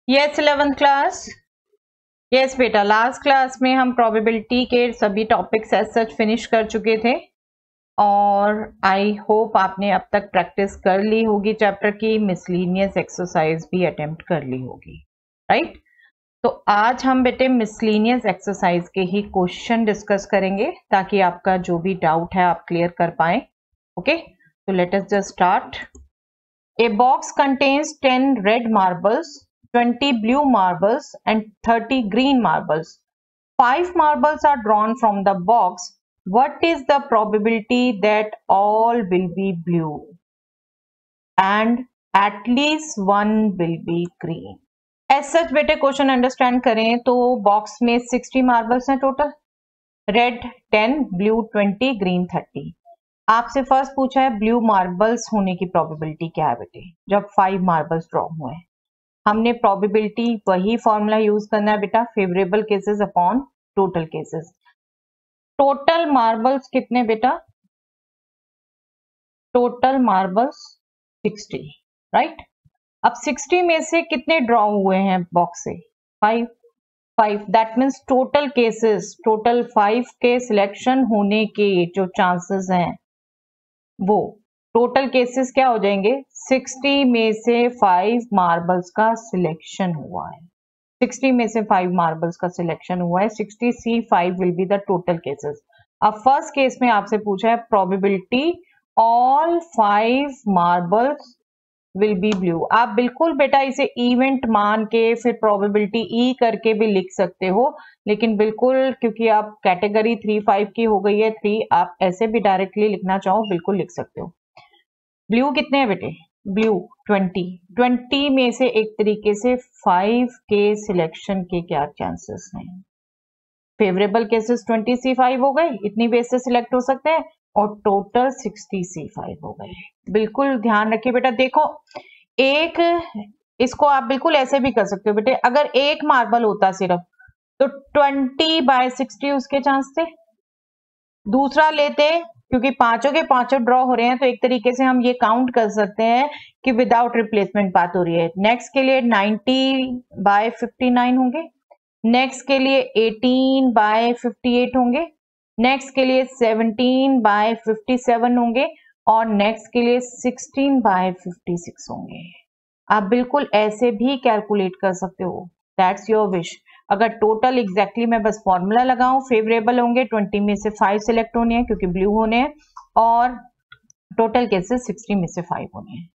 Yes 11th class. Yes बेटा, last class में हम प्रोबेबिलिटी के सभी टॉपिक्स एज सच फिनिश कर चुके थे और आई होप आपने अब तक प्रैक्टिस कर ली होगी चैप्टर की, मिसलीनियस एक्सरसाइज भी अटेम्प्ट कर ली होगी, राइट। तो आज हम बेटे मिसलीनियस एक्सरसाइज के ही क्वेश्चन डिस्कस करेंगे ताकि आपका जो भी डाउट है आप क्लियर कर पाए। ओके, तो late us just start. A box contains 10 red marbles, 20 blue marbles, and 30 green marbles. 5 marbles are drawn from the box. What is the probability that all will be blue and at least one will be green? As such बेटे question understand करें तो box में 60 marbles हैं total, red 10, blue 20, green 30। आपसे first पूछा है blue marbles होने की प्रोबेबिलिटी क्या है बेटे, जब 5 मार्बल्स ड्रॉ हुए हैं। हमने प्रोबेबिलिटी वही फॉर्मूला यूज करना है बेटा, favourable cases upon total cases. Total marbles कितने बेटा, टोटल मार्बल्स 60, राइट। अब 60 में से कितने ड्रॉ हुए हैं बॉक्स से, 5। That means total cases, total 5 के सिलेक्शन होने के जो चांसेस हैं वो टोटल केसेस क्या हो जाएंगे, 60 में से 5 मार्बल्स का सिलेक्शन हुआ है। 60 में से 5 मार्बल्स का सिलेक्शन हुआ है, 60C5 will be the total cases. अब फर्स्ट केस में आपसे पूछा है probability all 5 marbles will be blue. आप बिल्कुल बेटा इसे इवेंट मान के फिर प्रोबेबिलिटी ई करके भी लिख सकते हो, लेकिन बिल्कुल क्योंकि आप कैटेगरी 3-5 की हो गई है 3, आप ऐसे भी डायरेक्टली लिखना चाहो बिल्कुल लिख सकते हो। ब्लू कितने हैं बेटे, ब्लू 20 में से एक तरीके से 5 के सिलेक्शन के क्या चांसेस हैं। फेवरेबल केसेस 20C5 हो गए, इतनी बेस से सिलेक्ट हो सकते हैं, और टोटल 60C5 हो गए। बिल्कुल ध्यान रखिए बेटा, देखो एक इसको आप बिल्कुल ऐसे भी कर सकते हो बेटे, अगर एक मार्बल होता सिर्फ तो 20/60 उसके चांस थे। दूसरा लेते, क्योंकि पांचों के पांचों ड्रॉ हो रहे हैं तो एक तरीके से हम ये काउंट कर सकते हैं कि विदाउट रिप्लेसमेंट बात हो रही है। नेक्स्ट के लिए 90/59 होंगे, नेक्स्ट के लिए 18/58 होंगे, नेक्स्ट के लिए 17/57 होंगे, और नेक्स्ट के लिए 16/56 होंगे। आप बिल्कुल ऐसे भी कैलकुलेट कर सकते हो, दैट्स योर विश। अगर टोटल एग्जैक्टली मैं बस फॉर्मूला लगाऊं, फेवरेबल होंगे 20 में से 5 सिलेक्ट होने हैं क्योंकि ब्लू होने हैं, और टोटल केसेस 60 में से 5 होने हैं।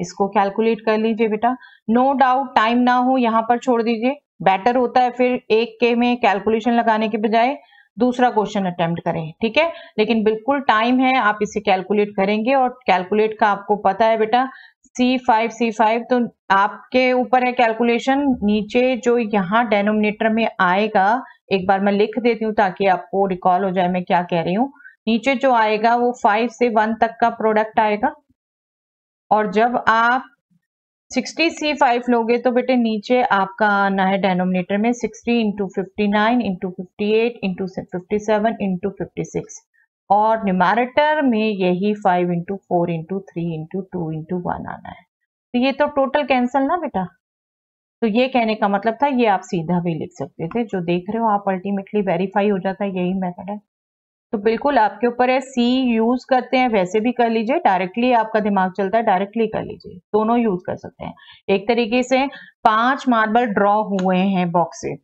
इसको कैलकुलेट कर लीजिए बेटा, नो डाउट टाइम ना हो यहाँ पर छोड़ दीजिए, बेटर होता है फिर एक के में कैलकुलेशन लगाने के बजाय दूसरा क्वेश्चन अटेम्प्ट करें, ठीक है। लेकिन बिल्कुल टाइम है, आप इसे कैलकुलेट करेंगे, और कैलकुलेट का आपको पता है बेटा C5 तो आपके ऊपर है कैलकुलेशन। नीचे जो यहाँ डेनोमिनेटर में आएगा, एक बार मैं लिख देती हूँ ताकि आपको रिकॉल हो जाए मैं क्या कह रही हूँ। नीचे जो आएगा वो 5 से 1 तक का प्रोडक्ट आएगा, और जब आप 60C5 लोगे तो बेटे नीचे आपका आना है डेनोमिनेटर में 60 इंटू 59 इंटू 58 इंटू 57 इंटू 56, और न्यूमैरेटर में यही 5 इंटू 4 इंटू 3 इंटू 2 इंटू 1 आना है। तो ये तो टोटल कैंसल ना बेटा, तो ये कहने का मतलब था ये आप सीधा भी लिख सकते थे, जो देख रहे हो आप अल्टीमेटली वेरीफाई हो जाता है, यही मेथड है। तो बिल्कुल आपके ऊपर है, सी यूज करते हैं वैसे भी कर लीजिए, डायरेक्टली आपका दिमाग चलता है डायरेक्टली कर लीजिए, दोनों यूज कर सकते हैं। एक तरीके से 5 मार्बल ड्रॉ हुए हैं बॉक्स से,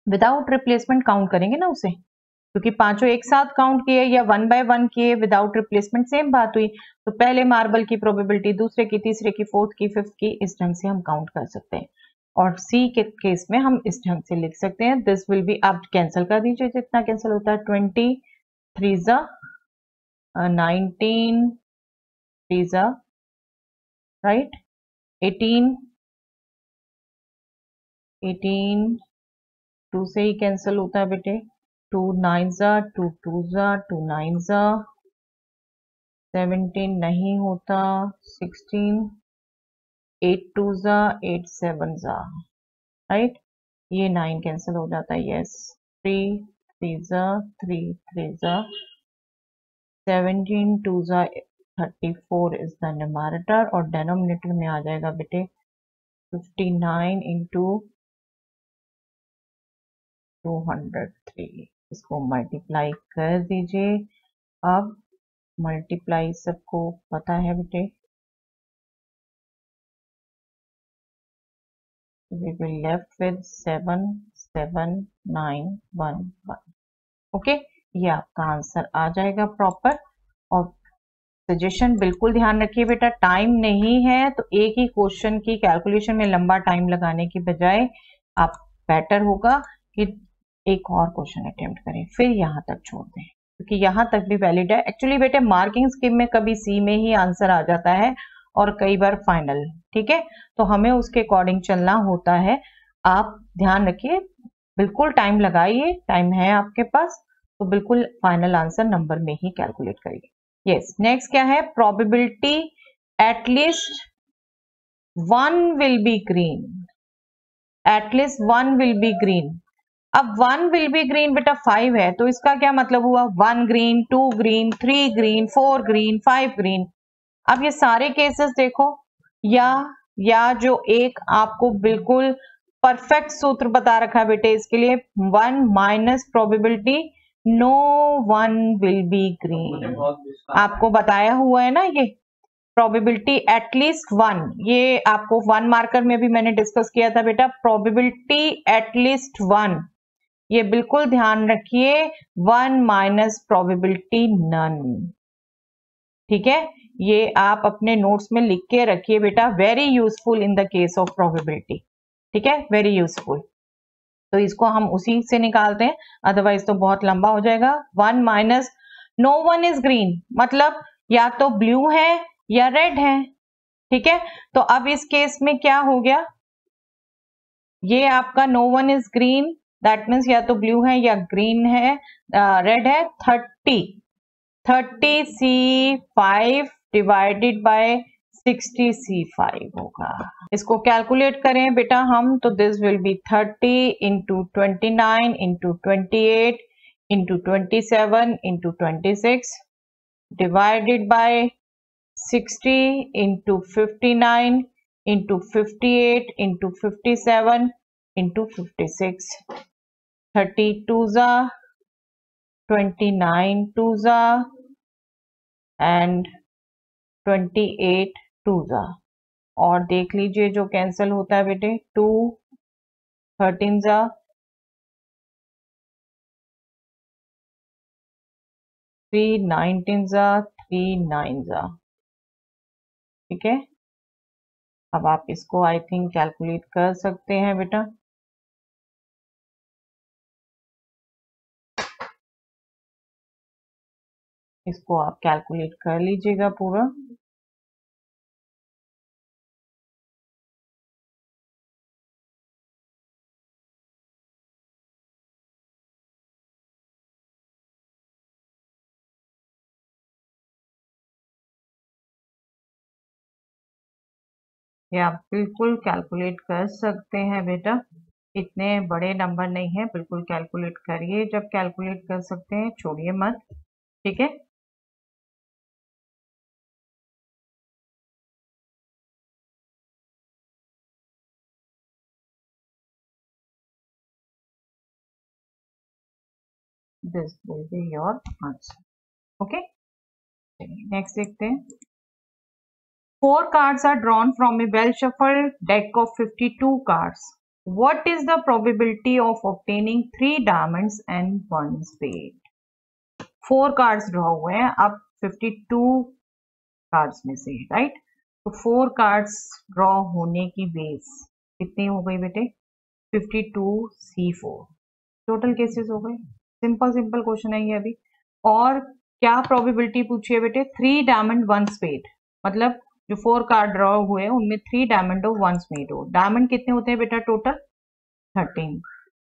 विदाउट रिप्लेसमेंट काउंट करेंगे ना उसे, क्योंकि पांचों एक साथ काउंट किए या 1 बाय 1 किए विदाउट रिप्लेसमेंट सेम बात हुई। तो पहले मार्बल की प्रोबेबिलिटी, दूसरे की, तीसरे की, फोर्थ की, फिफ्थ की, इस ढंग से हम काउंट कर सकते हैं, और सी के केस में हम इस ढंग से लिख सकते हैं। दिस विल बी, आप कैंसिल कर दीजिए जितना कैंसिल होता है, 20 3 19 3 राइट, 18 2 से ही कैंसिल होता है बेटे, 2 9 2 2 2 9 17 नहीं होता, 16 8 2 8 7 राइट, ये 9 कैंसिल हो जाता है, यस 3 3 3 17 2 34 इज द न्यूमैरेटर, और डेनोमिनेटर में आ जाएगा बेटे 59 इंटू 203, इसको मल्टीप्लाई कर दीजिए। अब मल्टीप्लाई सबको पता है बेटे, we will left with 77911। Okay, ये आपका आंसर आ जाएगा प्रॉपर। और सजेशन बिल्कुल ध्यान रखिए बेटा, टाइम नहीं है तो एक ही क्वेश्चन की कैलकुलेशन में लंबा टाइम लगाने की बजाय आप बेटर होगा कि एक और क्वेश्चन अटेम्प्ट करें, फिर यहाँ तक छोड़ दें, क्योंकि यहाँ तक भी वैलिड है। एक्चुअली बेटे मार्किंग स्कीम में कभी सी में ही आंसर आ जाता है और कई बार फाइनल, ठीक है, तो हमें उसके अकॉर्डिंग चलना होता है। आप ध्यान रखिए, बिल्कुल टाइम लगाइए, टाइम है आपके पास, तो बिल्कुल फाइनल आंसर नंबर में ही कैलकुलेट करिए। यस, नेक्स्ट क्या है, probability at least one will be green, at least one will be green. अब वन विल बी ग्रीन बेटा 5 है, तो इसका क्या मतलब हुआ, 1 green, 2 green, 3 green, 4 green, 5 green. अब ये सारे केसेस देखो, या जो एक आपको बिल्कुल परफेक्ट सूत्र बता रखा है बेटे इसके लिए, 1 minus probability no one will be green, आपको बताया हुआ है ना, ये प्रोबेबिलिटी एटलीस्ट 1, ये आपको 1 मार्कर में भी मैंने डिस्कस किया था बेटा, प्रोबेबिलिटी एटलीस्ट 1, ये बिल्कुल ध्यान रखिए, 1 माइनस प्रोबेबिलिटी नन, ठीक है, ये आप अपने नोट्स में लिख के रखिए बेटा, very useful in the case of probability, ठीक है, वेरी यूजफुल। तो इसको हम उसी से निकालते हैं, अदरवाइज तो बहुत लंबा हो जाएगा। 1 minus no one is green, मतलब या तो ब्लू है या रेड है, ठीक है, तो अब इस केस में क्या हो गया, ये आपका no one is green, that means या तो ब्लू है या ग्रीन है, रेड है। 30C5 डिवाइडेड बाय 60C5 होगा, इसको कैलकुलेट करें बेटा हम, तो this will B 30 into 29 into 28 into 27 into 26 divided by 60 into 59 into 58 into 57 into 56, 32 जा 29 2 जा एंड 28 2 जा, और देख लीजिए जो कैंसिल होता है बेटे, 2 13 जा 3 19 जा 3 9 जा, ठीक है। अब आप इसको आई थिंक कैलकुलेट कर सकते हैं बेटा, इसको आप कैलकुलेट कर लीजिएगा पूरा। ये आप बिल्कुल कैलकुलेट कर सकते हैं बेटा, इतने बड़े नंबर नहीं है, बिल्कुल कैलकुलेट करिए, जब कैलकुलेट कर सकते हैं छोड़िए मत, ठीक है। This will be your answer, okay. Next देखते हैं, 4 cards are drawn from a well shuffled deck of 52 cards. What is the probability of obtaining 3 diamonds and 1 spade? 4 cards draw हुए हैं, अब 52 cards में से, राइट, तो 4 cards draw होने की बेस कितनी हो गई बेटे, 52C4, टोटल केसेस हो गए। सिंपल सिंपल क्वेश्चन है ये अभी। और क्या प्रोबेबिलिटी पूछी है बेटे, 3 डायमंड 1 स्पेड, मतलब जो 4 कार्ड ड्रॉ हुए हैं उनमें 3 डायमंड हो 1 स्पेड हो। डायमंड कितने होते हैं बेटा टोटल,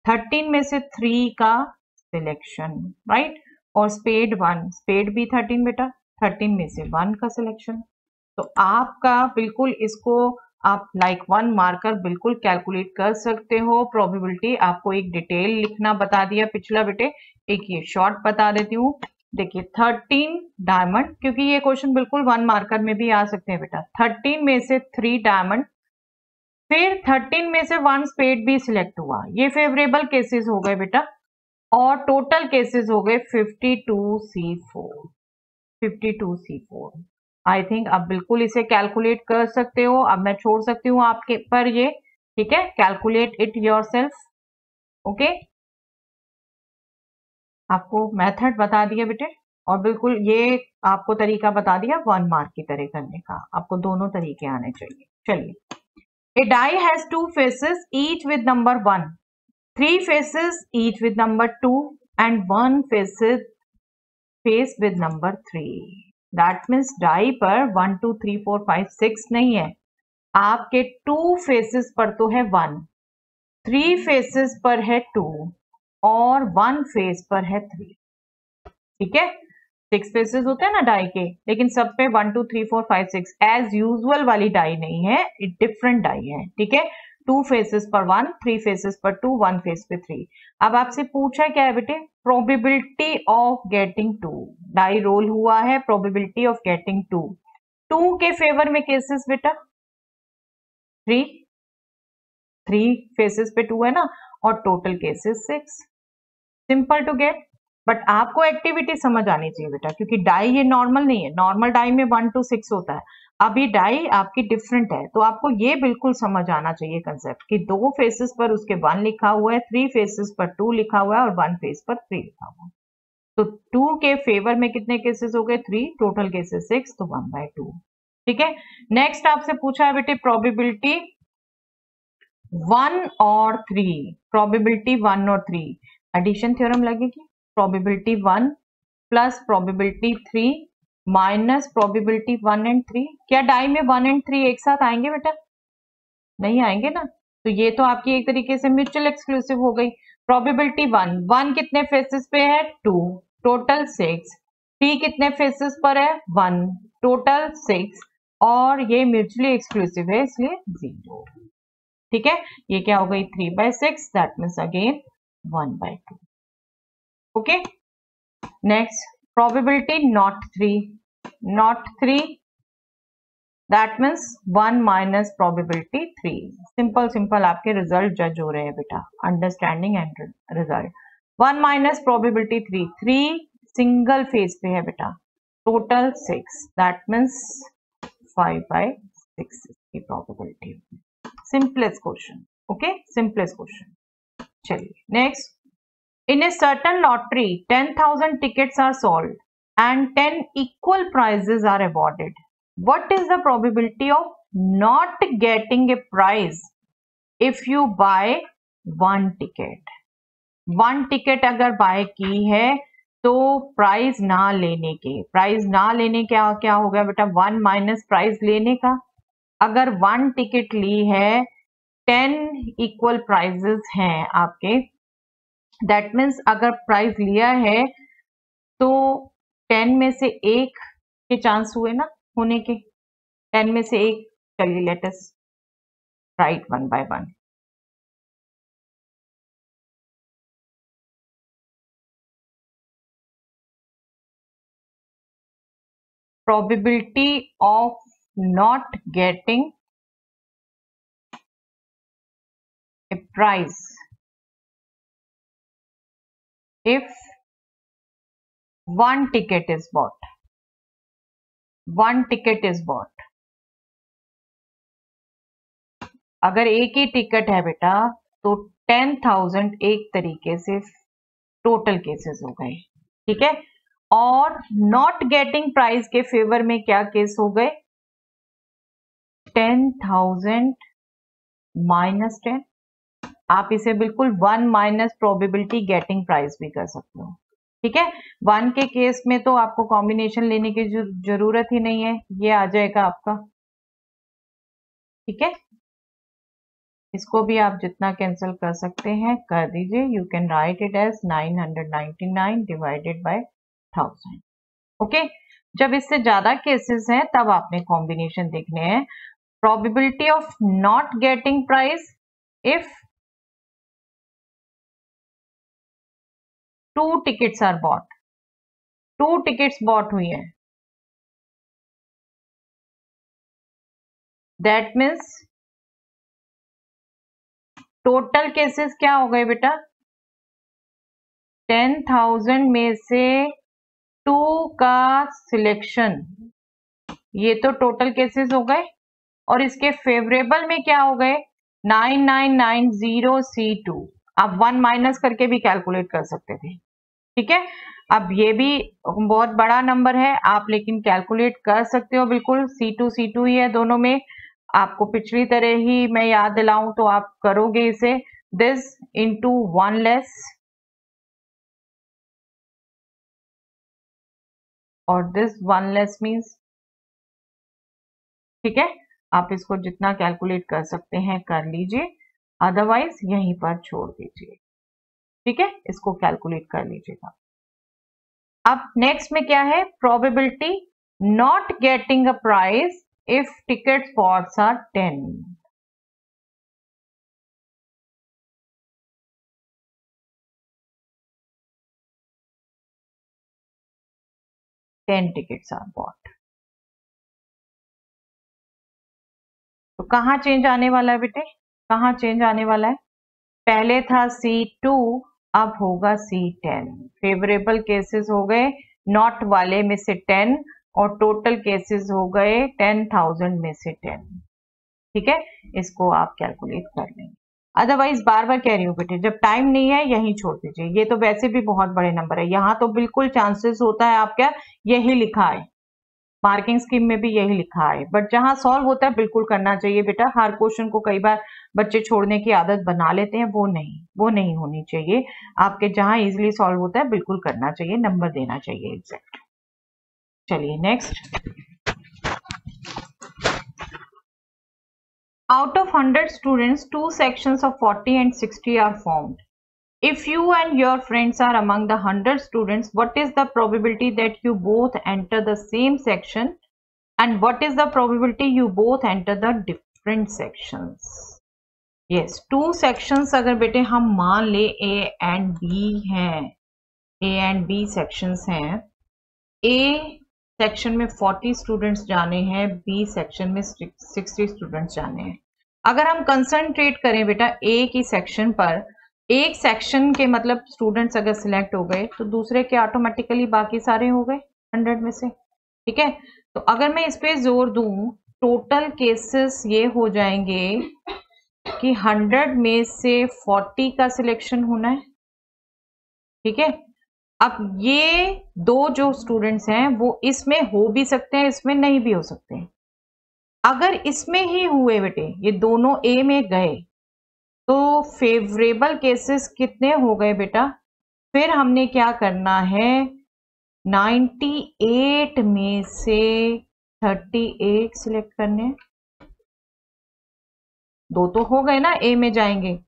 13 में से 3 का सिलेक्शन, राइट, और स्पेड 1, स्पेड भी 13 बेटा, 13 में से 1 का सिलेक्शन। तो आपका बिल्कुल इसको आप लाइक 1 मार्कर बिल्कुल कैलकुलेट कर सकते हो। प्रोबेबिलिटी आपको एक डिटेल लिखना बता दिया पिछला बेटे, एक ये शॉर्ट बता देती हूँ। देखिए 13 डायमंड, क्योंकि ये क्वेश्चन बिल्कुल 1 मार्कर में भी आ सकते हैं बेटा, 13 में से 3 डायमंड फिर 13 में से 1 स्पेड भी सिलेक्ट हुआ, ये फेवरेबल केसेस हो गए बेटा, और टोटल केसेस हो गए 52C4। 52C4 आई थिंक अब बिल्कुल इसे कैलकुलेट कर सकते हो। अब मैं छोड़ सकती हूँ आपके पर ये, ठीक है, कैलकुलेट इट योरसेल्फ। ओके, आपको मेथड बता दिया बेटे, और बिल्कुल ये आपको तरीका बता दिया 1 मार्क की तरह करने का, आपको दोनों तरीके आने चाहिए। चलिए, A die has 2 faces each with number 1, 3 faces each with number 2 and 1 face with number 3. That means die पर 1 2 3 4 5 6 नहीं है, आपके 2 faces पर तो है 1, 3 faces पर है 2 और 1 face पर है 3। ठीक है, 6 फेसेस होते हैं ना डाई के, लेकिन सब पे 1 2 3 4 5 6 एज यूजुअल वाली डाई नहीं है, डिफरेंट डाई है। ठीक है, 2 फेसेस पर 1, 3 फेसेस पर 2, 1 फेस पे 3। अब आपसे पूछा क्या है बेटे, probability of getting 2, die roll हुआ है, प्रोबेबिलिटी ऑफ गेटिंग 2, 2 के फेवर में केसेस बेटा 3, 3 फेसेस पे 2 है ना, और total cases 6। Simple to get, but आपको एक्टिविटी समझ आनी चाहिए बेटा, क्योंकि डाई ये नॉर्मल नहीं है, नॉर्मल डाई में 1 to 6 होता है, अब ये डाई आपकी डिफरेंट है, तो आपको ये बिल्कुल समझ आना चाहिए कंसेप्ट कि 2 फेसेस पर उसके 1 लिखा हुआ है, 3 फेसेस पर 2 लिखा हुआ है और 1 फेस पर 3 लिखा हुआ है। तो 2 के फेवर में कितने केसेस हो गए, 3, टोटल केसेस 6, तो 1/2। ठीक है, नेक्स्ट आपसे पूछा है बेटे प्रोबेबिलिटी 1 और 3, प्रोबेबिलिटी 1 और 3 एडिशन थ्योरम लगेगी, probability 1 plus probability 3 minus probability 1 and 3। क्या डाई में 1 एंड 3 एक साथ आएंगे बेटा, नहीं आएंगे ना, तो ये तो आपकी एक तरीके से म्यूचुअल एक्सक्लूसिव हो गई। प्रोबेबिलिटी 1, 1 कितने फेसेस पे है 2, टोटल 6, 3 कितने फेसेस पर है 1, टोटल 6, और ये म्यूचुअली एक्सक्लूसिव है इसलिए 0। ठीक है, ये क्या हो गई 3/6, that means again 1/2। Okay, next probability not 3, that means 1 minus probability 3। Simple आपके रिजल्ट जज हो रहे हैं बेटा, understanding and result. 1 minus probability 3, 3 single phase पे है बेटा, टोटल 6, दैट मीन्स 5/6 की probability. Simplest question, okay, simplest question. चलिए next, in a certain lottery 10,000 tickets are sold and 10 equal prizes are awarded. What is the probability of not getting a prize if you buy one ticket? One ticket अगर buy की है तो prize ना लेने के, prize ना लेने क्या क्या हो गया बेटा, 1 माइनस प्राइज लेने का। अगर 1 टिकट ली है, 10 इक्वल प्राइजेस हैं आपके, दैट मीन्स अगर प्राइज लिया है तो 10 में से 1 के चांस हुए ना होने के, 10 में से 1। चलिए let us right 1 by 1। probability of not getting a prize if one ticket is bought, one ticket is bought। अगर एक ही टिकट है बेटा तो 10,000 एक तरीके से टोटल केसेस हो गए। ठीक है, और नॉट गेटिंग प्राइज के फेवर में क्या केस हो गए, 10,000 माइनस 10। आप इसे बिल्कुल 1 माइनस प्रोबेबिलिटी गेटिंग प्राइस भी कर सकते हो। ठीक है, 1 के केस में तो आपको कॉम्बिनेशन लेने की जरूरत ही नहीं है, ये आ जाएगा आपका। ठीक है, इसको भी आप जितना कैंसिल कर सकते हैं कर दीजिए। You can write it as 999 divided by 1000। Okay, जब इससे ज्यादा केसेस हैं तब आपने कॉम्बिनेशन देखने हैं। Probability of not getting price if 2 tickets are bought, 2 tickets bought हुई है, दैट मीन्स टोटल केसेस क्या हो गए बेटा? 10,000 में से 2 का सिलेक्शन, ये तो टोटल केसेस हो गए। और इसके फेवरेबल में क्या हो गए? 9990C2। आप 1 माइनस करके भी कैलकुलेट कर सकते थे, ठीक है। अब ये भी बहुत बड़ा नंबर है आप, लेकिन कैलकुलेट कर सकते हो बिल्कुल। C2 ही है दोनों में। आपको पिछली तरह ही मैं याद दिलाऊं तो आप करोगे इसे, दिस इंटू 1 लेस और दिस 1 लेस मीन्स, ठीक है। आप इसको जितना कैलकुलेट कर सकते हैं कर लीजिए, अदरवाइज यहीं पर छोड़ दीजिए, ठीक है। इसको कैलकुलेट कर लीजिएगा। अब नेक्स्ट में क्या है? Probability not getting a prize if ticket cost are 10। 10 tickets are bought. तो कहाँ चेंज आने वाला है बेटे? कहाँ चेंज आने वाला है? पहले था C2, अब होगा C10। फेवरेबल केसेस हो गए नॉट वाले में से 10 और टोटल केसेस हो गए 10,000 में से 10, ठीक है। इसको आप कैलकुलेट कर लेंगे। अदरवाइज बार बार कह रही हूँ बेटे, जब टाइम नहीं है यही छोड़ दीजिए। ये तो वैसे भी बहुत बड़े नंबर है, यहाँ तो बिल्कुल चांसेस होता है आपका यही लिखा है, मार्किंग स्कीम में भी यही लिखा है, बट जहां सॉल्व होता है बिल्कुल करना चाहिए बेटा। हर क्वेश्चन को कई बार बच्चे छोड़ने की आदत बना लेते हैं, वो नहीं होनी चाहिए। आपके जहां इजीली सॉल्व होता है बिल्कुल करना चाहिए, नंबर देना चाहिए एग्जैक्ट। चलिए next. Out of 100 students, 2 sections of 40 and 60 are formed. If you and your friends are among the 100 students, what is the probability that you both enter the same section and what is the probability you both enter the different sections? Yes, 2 sections अगर बेटे हम मान ले A and B हैं, A and B sections हैं, A section में 40 students जाने हैं, बी सेक्शन में 60 स्टूडेंट्स जाने हैं। अगर हम कंसंट्रेट करें बेटा ए की सेक्शन पर, एक सेक्शन के मतलब स्टूडेंट्स अगर सिलेक्ट हो गए तो दूसरे के ऑटोमेटिकली बाकी सारे हो गए 100 में से, ठीक है। तो अगर मैं इस पे जोर दूं, टोटल केसेस ये हो जाएंगे कि 100 में से 40 का सिलेक्शन होना है, ठीक है। अब ये दो जो स्टूडेंट्स हैं वो इसमें हो भी सकते हैं, इसमें नहीं भी हो सकते हैं। अगर इसमें ही हुए बेटे, ये दोनों ए में गए, तो फेवरेबल केसेस कितने हो गए बेटा? फिर हमने क्या करना है, 98 में से 38 सिलेक्ट करने। दो तो हो गए ना, ए में जाएंगे,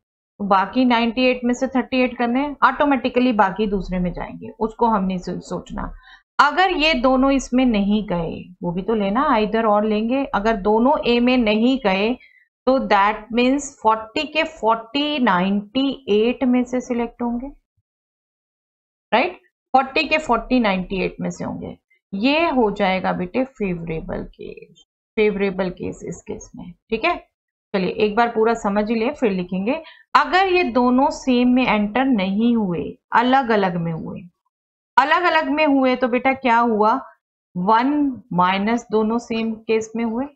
तो बाकी 98 में से 38 करने, ऑटोमेटिकली बाकी दूसरे में जाएंगे, उसको हमने सोचना। अगर ये दोनों इसमें नहीं गए, वो भी तो लेना, इधर और लेंगे। अगर दोनों ए में नहीं गए तो दैट मीन्स 40 के 40 98 में से सिलेक्ट होंगे, राइट। 40 के 40 98 में से होंगे। ये हो जाएगा बेटे फेवरेबल केस, फेवरेबल केस इस केस में, ठीक है। चलिए एक बार पूरा समझ ही ले फिर लिखेंगे। अगर ये दोनों सेम में एंटर नहीं हुए, अलग अलग में हुए, अलग अलग में हुए तो बेटा क्या हुआ, 1 माइनस दोनों सेम केस में हुए,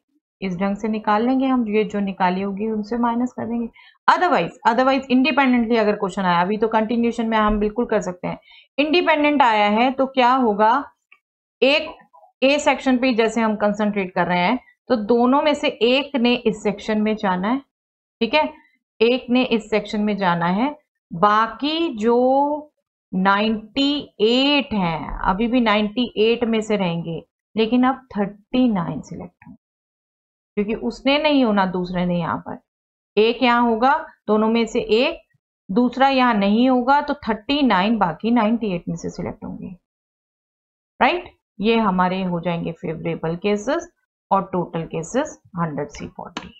इस ढंग से निकाल लेंगे हम, ये जो निकाली होगी उनसे माइनस कर देंगे। अदरवाइज इंडिपेंडेंटली अगर क्वेश्चन आया, अभी तो कंटिन्यूशन में हम बिल्कुल कर सकते हैं, इंडिपेंडेंट आया है तो क्या होगा, एक ए सेक्शन पे जैसे हम कंसंट्रेट कर रहे हैं तो दोनों में से एक ने इस सेक्शन में जाना है, ठीक है, एक ने इस सेक्शन में जाना है। बाकी जो 98 हैं अभी भी 98 में से रहेंगे, लेकिन अब 39 सिलेक्ट होंगे, क्योंकि उसने नहीं होना, दूसरे ने यहाँ पर एक यहाँ होगा, दोनों में से एक, दूसरा यहाँ नहीं होगा, तो 39 बाकी 98 में से सिलेक्ट होंगे, राइट। ये हमारे हो जाएंगे फेवरेबल केसेस और total cases 100C40।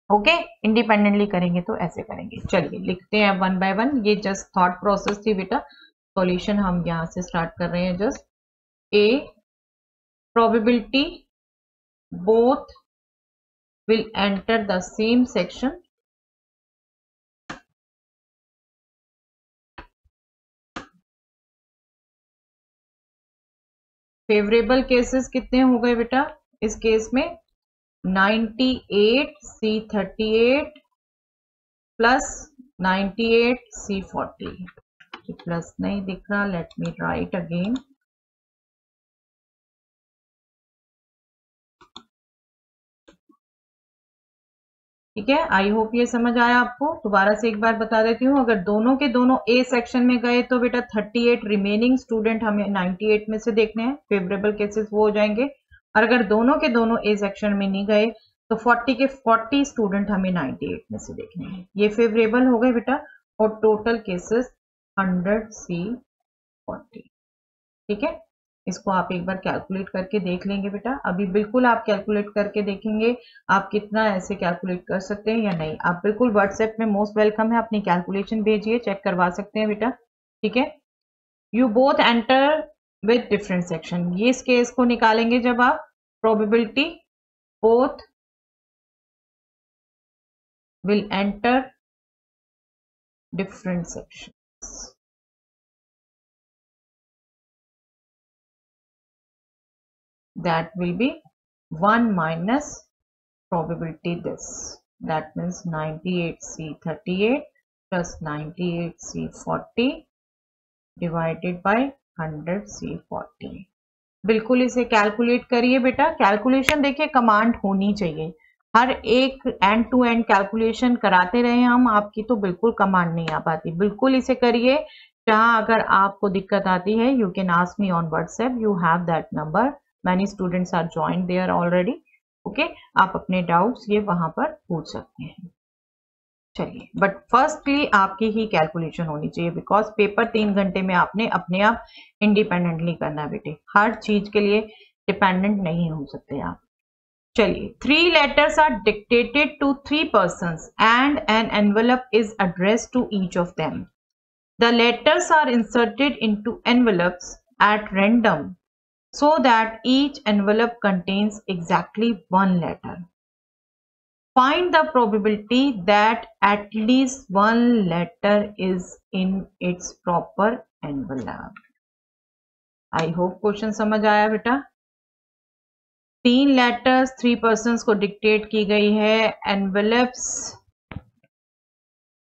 Okay, independently करेंगे तो ऐसे करेंगे। चलिए लिखते हैं 1 बाय 1, ये जस्ट थॉट प्रोसेस थी बेटा, सॉल्यूशन हम यहां से स्टार्ट कर रहे हैं। Just a probability both will enter the same section favourable cases कितने हो गए बेटा इस केस में? 98C38 plus 98C40। प्लस नहीं दिख रहा, लेट मी राइट अगेन। ठीक है, आई होप ये समझ आया आपको। दोबारा से एक बार बता देती हूँ, अगर दोनों के दोनों ए सेक्शन में गए तो बेटा 38 रिमेनिंग स्टूडेंट हमें 98 में से देखने हैं, फेवरेबल केसेस वो हो जाएंगे। और अगर दोनों के दोनों ए सेक्शन में नहीं गए तो 40 के 40 स्टूडेंट हमें 98 में से देखने हैं। ये फेवरेबल हो गए बेटा, और टोटल केसेस 100C40। ठीक है, इसको आप एक बार कैलकुलेट करके देख लेंगे बेटा। अभी बिल्कुल आप कैलकुलेट करके देखेंगे आप कितना ऐसे कैलकुलेट कर सकते हैं या नहीं। आप बिल्कुल व्हाट्सएप में मोस्ट वेलकम है, अपनी कैलकुलेशन भेजिए, चेक करवा सकते हैं बेटा। ठीक है, you both enter with different section, ये इस केस को निकालेंगे जब आप probability both will enter different section. That will be 1 minus probability this. That means 98C38 plus 98C40 divided by 100C40। बिल्कुल इसे कैलकुलेट करिए बेटा। कैलकुलेशन देखिए कमांड होनी चाहिए, हर एक एंड टू एंड कैलकुलेशन कराते रहे हम, आपकी तो बिल्कुल कमांड नहीं आ पाती। बिल्कुल इसे करिए। जहां अगर आपको दिक्कत आती है you can ask me on WhatsApp, you have that number, many students are joined there already। Okay, आप अपने डाउट्स ये वहां पर पूछ सकते हैं। चलिए, बट फर्स्टली आपकी ही कैलकुलेशन होनी चाहिए, बिकॉज पेपर 3 घंटे में आपने अपने आप इंडिपेंडेंटली करना है बेटे, हर चीज के लिए डिपेंडेंट नहीं हो सकते आप। चलिए, 3 letters are dictated to 3 persons and an envelope is addressed to each of them. The letters are inserted into envelopes at random so that each envelope contains exactly 1 letter. Find the probability that at least 1 letter is in its proper envelope. I hope question समझ आया बेटा। 3 letters 3 persons को dictate की गई है, envelopes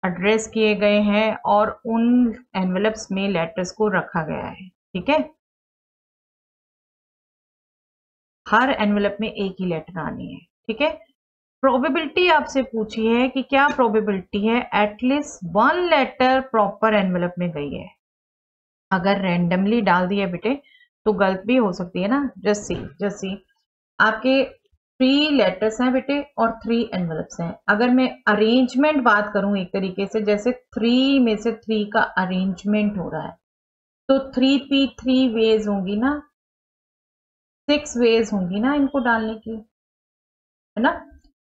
address किए गए हैं और उन एनवेलप्स में लेटर्स को रखा गया है। ठीक है, हर एनवेलप में एक ही लेटर आनी है। ठीक है, प्रोबेबिलिटी आपसे पूछी है कि क्या प्रोबेबिलिटी है एटलीस्ट 1 लेटर प्रॉपर एनवेलप में गई है। अगर रैंडमली डाल दिया बेटे तो गलत भी हो सकती है ना। जस्ट सी आपके 3 लेटर्स हैं बेटे और 3 एनवेलप्स हैं। अगर मैं अरेंजमेंट बात करूं एक तरीके से, जैसे 3 में से 3 का अरेंजमेंट हो रहा है तो 3p3 वेज होंगी ना, 6 वेज होंगी ना इनको डालने की, है ना।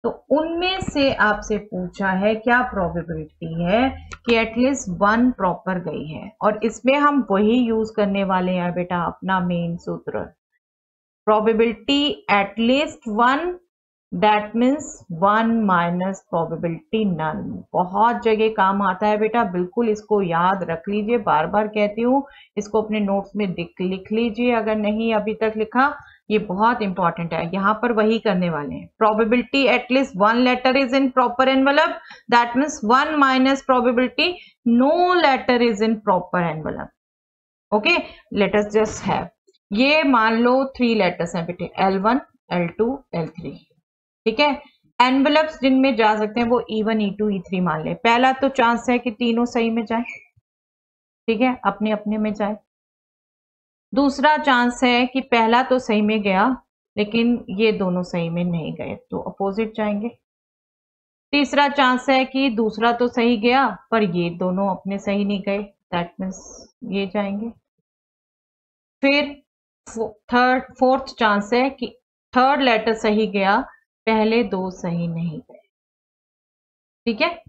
तो उनमें से आपसे पूछा है क्या प्रोबेबिलिटी है कि एटलीस्ट 1 प्रॉपर गई है, और इसमें हम वही यूज करने वाले हैं बेटा अपना मेन सूत्र, probability at least 1, that means 1 minus probability none. बहुत जगह काम आता है बेटा, बिल्कुल इसको याद रख लीजिए, बार बार कहती हूँ, इसको अपने नोट्स में लिख लीजिए अगर नहीं अभी तक लिखा, ये बहुत इंपॉर्टेंट है। यहाँ पर वही करने वाले हैं, probability at least 1 letter is in proper envelope, that means 1 minus probability no letter is in proper envelope. Okay, let us just have, ये मान लो 3 लेटर्स हैं बेटे, L1, L2, L3। ठीक है, एनवेलप्स जिनमें जा सकते हैं वो E1, E2, E3 मान ले। पहला तो चांस है कि तीनों सही में जाए, ठीक है, अपने अपने में जाए। दूसरा चांस है कि पहला तो सही में गया लेकिन ये दोनों सही में नहीं गए तो अपोजिट जाएंगे। तीसरा चांस है कि दूसरा तो सही गया पर ये दोनों अपने सही नहीं गए, दैट मीन्स ये जाएंगे। फिर फोर्थ चांस है कि थर्ड लेटर सही गया, पहले 2 सही नहीं गए। ठीक है,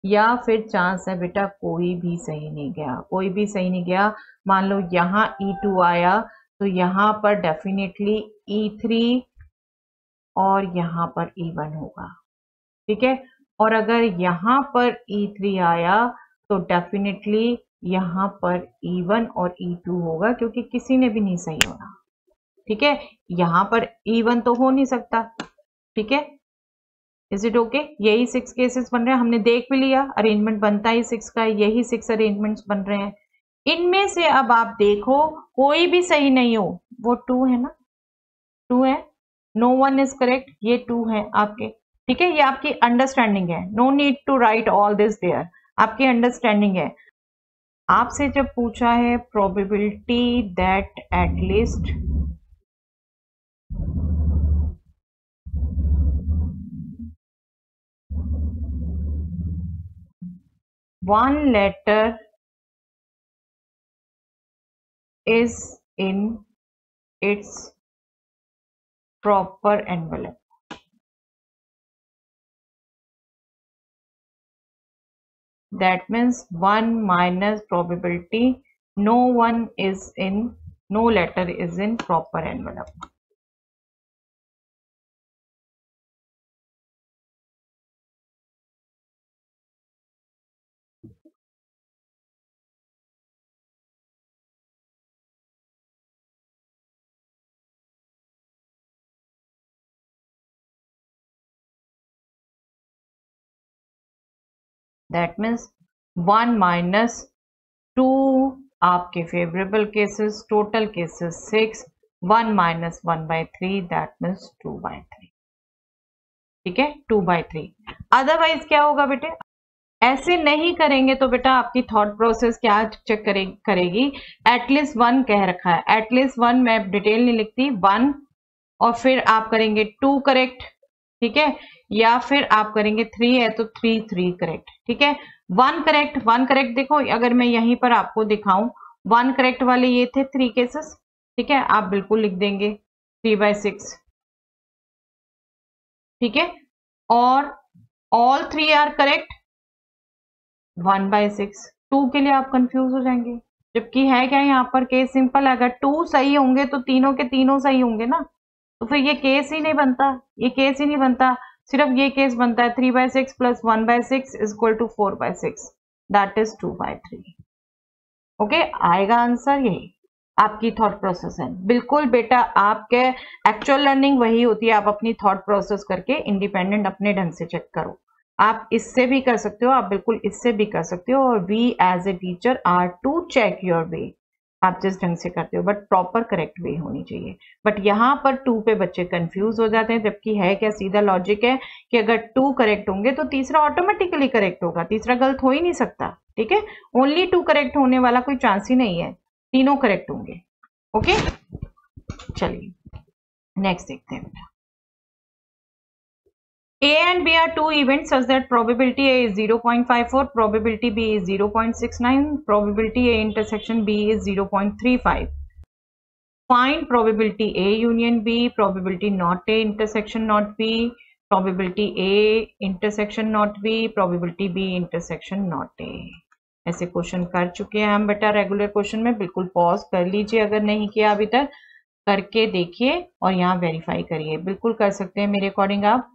या फिर चांस है बेटा कोई भी सही नहीं गया, कोई भी सही नहीं गया। मान लो यहाँ E2 आया तो यहाँ पर डेफिनेटली E3 और यहाँ पर E1 होगा। ठीक है, और अगर यहाँ पर E3 आया तो डेफिनेटली यहाँ पर E1 और E2 होगा, क्योंकि किसी ने भी नहीं सही होना। ठीक है, यहाँ पर इवन तो हो नहीं सकता, ठीक है। Is it okay? यही 6 केसेस बन रहे हैं, हमने देख भी लिया अरेंजमेंट बनता ही 6 का, यही 6 अरेंजमेंट्स बन रहे हैं। इनमें से अब आप देखो कोई भी सही नहीं हो, वो 2 है ना, 2 है, नो वन इज करेक्ट, ये 2 है आपके, ठीक है। ये आपकी अंडरस्टैंडिंग है, no need to write all this there, आपकी अंडरस्टैंडिंग है। आपसे जब पूछा है probability that at least one letter is in its proper envelope, that means 1 minus probability no letter is in proper envelope. That means 1 minus 2 आपके favourable cases, total cases 6, 1 minus 1/3 that means 2/3, ठीक है, 2/3। Otherwise क्या होगा बेटे, ऐसे नहीं करेंगे तो बेटा आपकी थॉट प्रोसेस क्या चेक करेगी, एटलीस्ट 1 कह रखा है, एटलीस्ट 1 मैं डिटेल नहीं लिखती, 1 और फिर आप करेंगे 2 करेक्ट, ठीक है, या फिर आप करेंगे 3 है तो 3 करेक्ट, ठीक है। 1 करेक्ट देखो, अगर मैं यहीं पर आपको दिखाऊं 1 करेक्ट वाले ये थे 3 केसेस, ठीक है, आप बिल्कुल लिख देंगे 3/6, ठीक है, और ऑल 3 आर करेक्ट 1/6। 2 के लिए आप कंफ्यूज हो जाएंगे, जबकि है क्या यहाँ पर केस सिंपल है, अगर 2 सही होंगे तो तीनों के तीनों सही होंगे ना, तो फिर ये केस ही नहीं बनता, ये केस ही नहीं बनता, सिर्फ ये केस बनता है 3/6 plus 1/6 is equal to 4/6, that is 2/3। Okay, आएगा आंसर, यही आपकी थॉट प्रोसेस है। बिल्कुल बेटा, आपके एक्चुअल लर्निंग वही होती है, आप अपनी थॉट प्रोसेस करके इंडिपेंडेंट अपने ढंग से चेक करो। आप इससे भी कर सकते हो, आप बिल्कुल इससे भी कर सकते हो, और we as a teacher are to check your way, आप जिस ढंग से करते हो, बट प्रॉपर करेक्ट वे होनी चाहिए। बट यहाँ पर 2 पे बच्चे कंफ्यूज हो जाते हैं, जबकि है क्या, सीधा लॉजिक है कि अगर 2 करेक्ट होंगे तो तीसरा ऑटोमेटिकली करेक्ट होगा, तीसरा गलत हो ही नहीं सकता, ठीक है। ओनली 2 करेक्ट होने वाला कोई चांस ही नहीं है, तीनों करेक्ट होंगे। ओके, चलिए नेक्स्ट देखते हैं बेटा। A and B are 2 events such that probability A is 0.54, probability B is 0.69, probability A intersection B is 0.35. Find probability A union B, probability not A intersection not B, probability A intersection not B, probability B intersection not A. ऐसे question कर चुके हैं हम बेटा regular question में, बिल्कुल pause कर लीजिए अगर नहीं किया अभी तक, करके देखिए और यहाँ वेरीफाई करिए, बिल्कुल कर सकते हैं मेरे अकॉर्डिंग आप।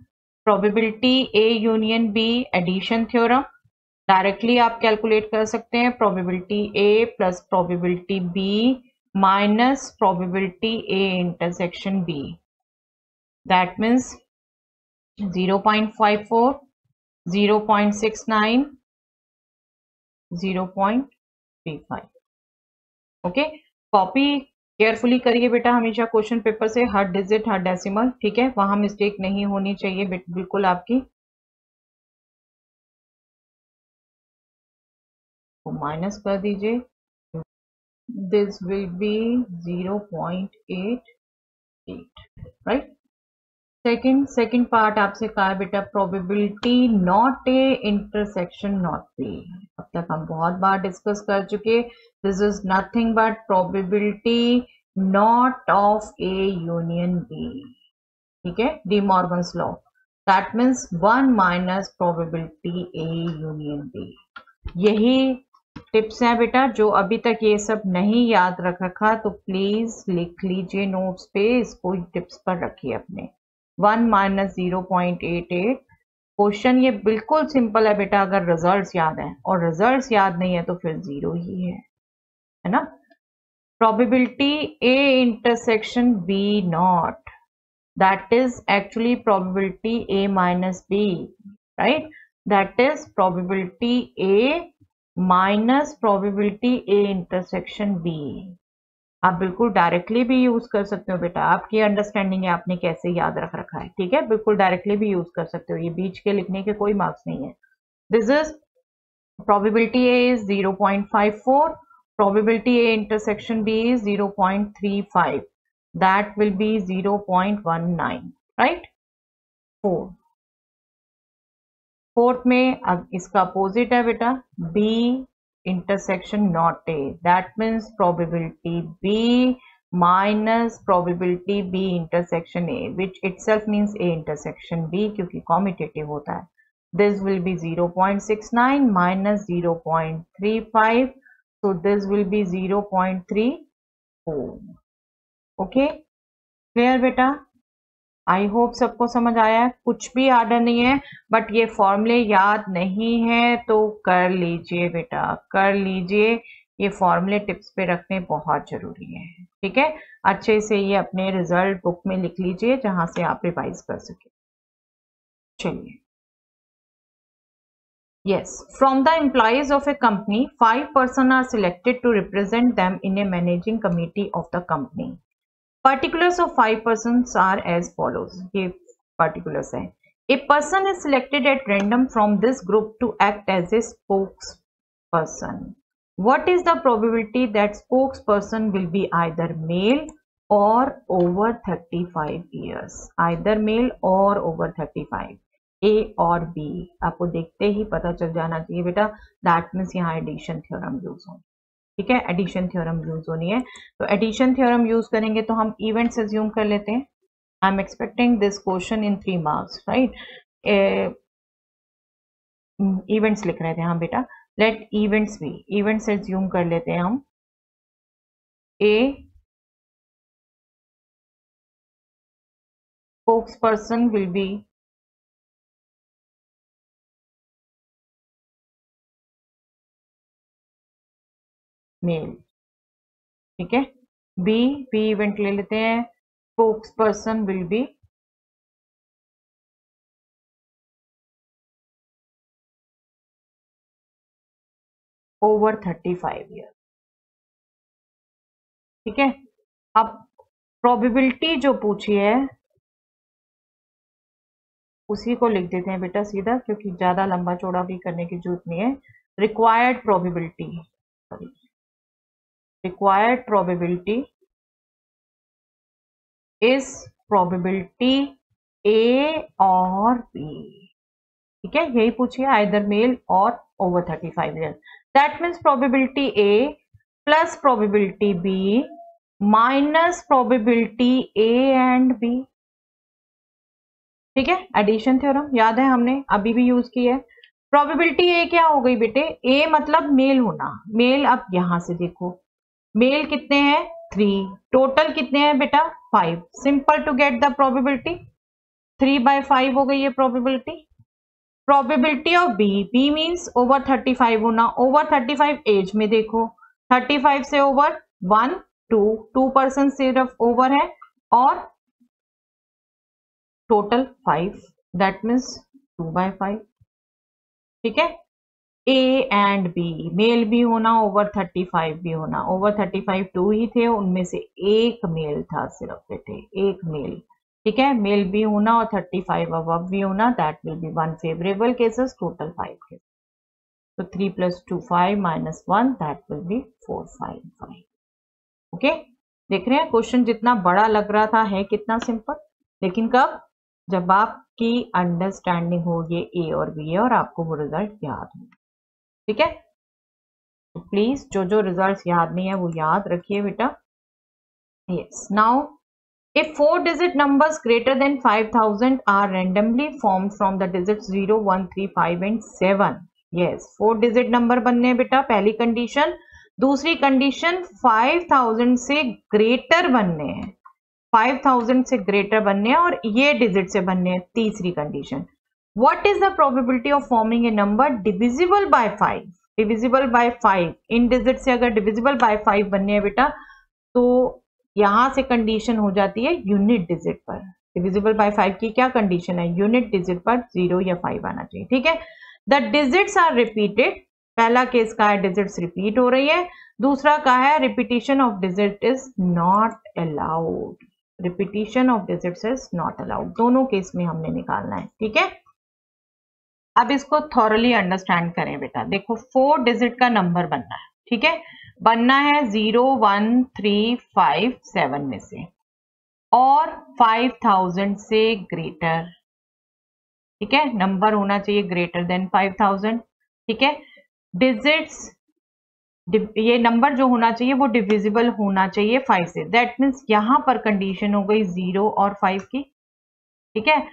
Probability A union B addition theorem directly आप कैलकुलेट कर सकते हैं, probability A plus probability B minus probability A intersection B, that means 0.54, 0.69, 0.35। Okay, copy carefully करिए बेटा हमेशा क्वेश्चन पेपर से, हर डिजिट हर डेसिमल, ठीक है, वहां मिस्टेक नहीं होनी चाहिए बिल्कुल आपकी। तो माइनस कर दीजिए, this will be 0.88, right. Second part आपसे कहा है बेटा probability not A intersection not B, अब तक हम बहुत बार डिस्कस कर चुके, this is nothing but probability not of A union B, ठीक है, De Morgan's law, that means 1 minus probability A union B. यही टिप्स हैं बेटा, जो अभी तक ये सब नहीं याद रख रखा तो प्लीज लिख लीजिए नोट्स पे, इसको टिप्स पर रखिए अपने। 1 माइनस 0.88, क्वेश्चन ये बिल्कुल सिंपल है बेटा अगर रिजल्ट्स याद है, और रिजल्ट्स याद नहीं है तो फिर 0 ही है ना। probability A intersection B not, that is actually probability A minus B, right? That is probability A minus probability A intersection B. आप बिल्कुल डायरेक्टली भी यूज कर सकते हो बेटा, आपकी अंडरस्टैंडिंग है आपने कैसे याद रख रखा है, ठीक है, बिल्कुल डायरेक्टली भी यूज कर सकते हो, ये बीच के लिखने के कोई मार्क्स नहीं है. This is probability A is 0.54, probability A intersection B is 0.35, that will be 0.19, right? 4. Fourth में अब इसका अपोजिट है बेटा, B intersection not A, that means probability B minus probability B intersection A, which itself means A intersection B क्योंकि commutative होता है. This will be 0.69 minus 0.35, so this will be 0.34. Okay, clear बेटा? I hope सबको समझ आया है, कुछ भी आर्डर नहीं है, बट ये फॉर्मूले याद नहीं है तो कर लीजिए बेटा, कर लीजिए, ये फॉर्मूले टिप्स पे रखने बहुत जरूरी है, ठीक है. अच्छे से ये अपने रिजल्ट बुक में लिख लीजिए जहां से आप रिवाइज कर सके. चलिए, yes, from the employees of a company 5 person are selected to represent them in a managing committee of the company. Particulars of 5 persons are as follows. ये particulars है. A person is selected at random from this group to act as a spokesperson. What is the probability that spokesperson will be either male or over 35 years? Either male or over 35. A और B आपको देखते ही पता चल जाना चाहिए बेटा. That means यहाँ addition theorem use होगी, ठीक है, एडिशन थ्योरम यूज होनी है. तो एडिशन थ्योरम यूज करेंगे तो हम इवेंट्स अज्यूम कर लेते हैं. I am expecting this question in 3 marks, right? Events लिख रहे थे हाँ बेटा. लेट इवेंट्स भी, इवेंट्स अज्यूम कर लेते हैं हम. ए स्पोक्सपर्सन विल बी मेल, ठीक है. बी इवेंट ले लेते हैं, spokes person will be over 35 year, ठीक है. अब प्रोबेबिलिटी जो पूछी है उसी को लिख देते हैं बेटा सीधा, क्योंकि ज्यादा लंबा चौड़ा भी करने की जरूरत नहीं है. Required probability, required probability is probability A और B, ठीक है, यही पूछिए, either male or over 35 years. That means probability A plus probability B minus probability A and B, ठीक है. एडिशन थ्योरम याद है हमने अभी भी यूज की है. प्रोबेबिलिटी ए क्या हो गई बेटे, ए मतलब मेल होना, मेल. अब यहां से देखो मेल कितने हैं 3, टोटल कितने हैं बेटा 5. Simple to get the probability, 3/5 हो गई है probability. Probability of B, B means over 35 होना. ओवर 35 एज में देखो, 35 से ओवर 1 2% सिर्फ ओवर है, और टोटल 5, दैट मीन्स 2/5, ठीक है. ए एंड बी, मेल भी होना, ओवर 35 भी होना. ओवर 35 2 ही थे, उनमें से एक मेल था सिर्फ बेटे, एक मेल, ठीक है. मेल भी होना और 35 अबव भी होना, that will B 1 favourable cases, total 5 cases. तो 3 + 2 5 - 1, दैट विल बी 4 5 5. ओके, देख रहे हैं क्वेश्चन जितना बड़ा लग रहा था है कितना सिंपल, लेकिन कब, जब आपकी अंडरस्टैंडिंग हो ये ए और बी है और आपको वो रिजल्ट याद हो, ठीक है. तो प्लीज जो रिजल्ट्स याद नहीं है वो याद रखिए बेटा. Yes, now if 4 digit numbers greater than 5000 are randomly formed from the digits 0 1 3 5 and 7. yes, 4 digit number बनने हैं बेटा, पहली कंडीशन. दूसरी कंडीशन 5000 से ग्रेटर बनने हैं, 5000 से ग्रेटर बनने हैं और ये डिजिट से बनने हैं. तीसरी condition, what is the probability of forming a number divisible by 5? divisible by 5, in digit से अगर divisible by 5 बनने हैं बेटा तो यहां से कंडीशन हो जाती है यूनिट डिजिट पर। डिविजिबल बाय 5 की क्या कंडीशन है? यूनिट डिजिट पर 0 या 5 आना चाहिए। ठीक है, द डिजिट्स आर रिपीटेड। पहला केस का है डिजिट्स रिपीट हो रही है, दूसरा का है repetition of digit is not allowed. Repetition of digits is not allowed, दोनों केस में हमने निकालना है। ठीक है, अब इसको थॉरली अंडरस्टैंड करें बेटा। देखो 4 डिजिट का नंबर बनना है। ठीक है, बनना है 0 1 3 5 7 में से और 5000 से ग्रेटर। ठीक है, नंबर होना चाहिए ग्रेटर देन 5000। ठीक है, डिजिट्स, ये नंबर जो होना चाहिए वो डिविजिबल होना चाहिए 5 से। दैट मीन्स यहां पर कंडीशन हो गई 0 और 5 की। ठीक है,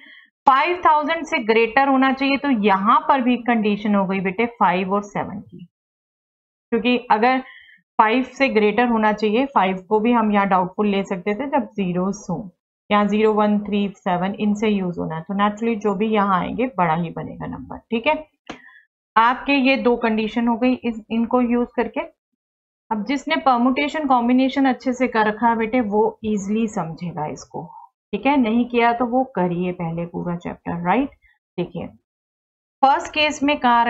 5000 से ग्रेटर होना चाहिए, तो यहां पर भी कंडीशन हो गई बेटे 5 और 7 की। क्योंकि अगर 5 से ग्रेटर होना चाहिए, 5 को भी हम यहाँ डाउटफुल ले सकते थे जब जीरोस हो। यहाँ 0 1 3 7 इनसे यूज होना है, तो नेचुरली जो भी यहाँ आएंगे बड़ा ही बनेगा नंबर। ठीक है, आपके ये दो कंडीशन हो गई इनको यूज करके। अब जिसने परमुटेशन कॉम्बिनेशन अच्छे से कर रखा है बेटे वो इजिली समझेगा इसको। ठीक है, नहीं किया तो वो करिए पहले पूरा चैप्टर। राइट, देखिए फर्स्ट केस में कह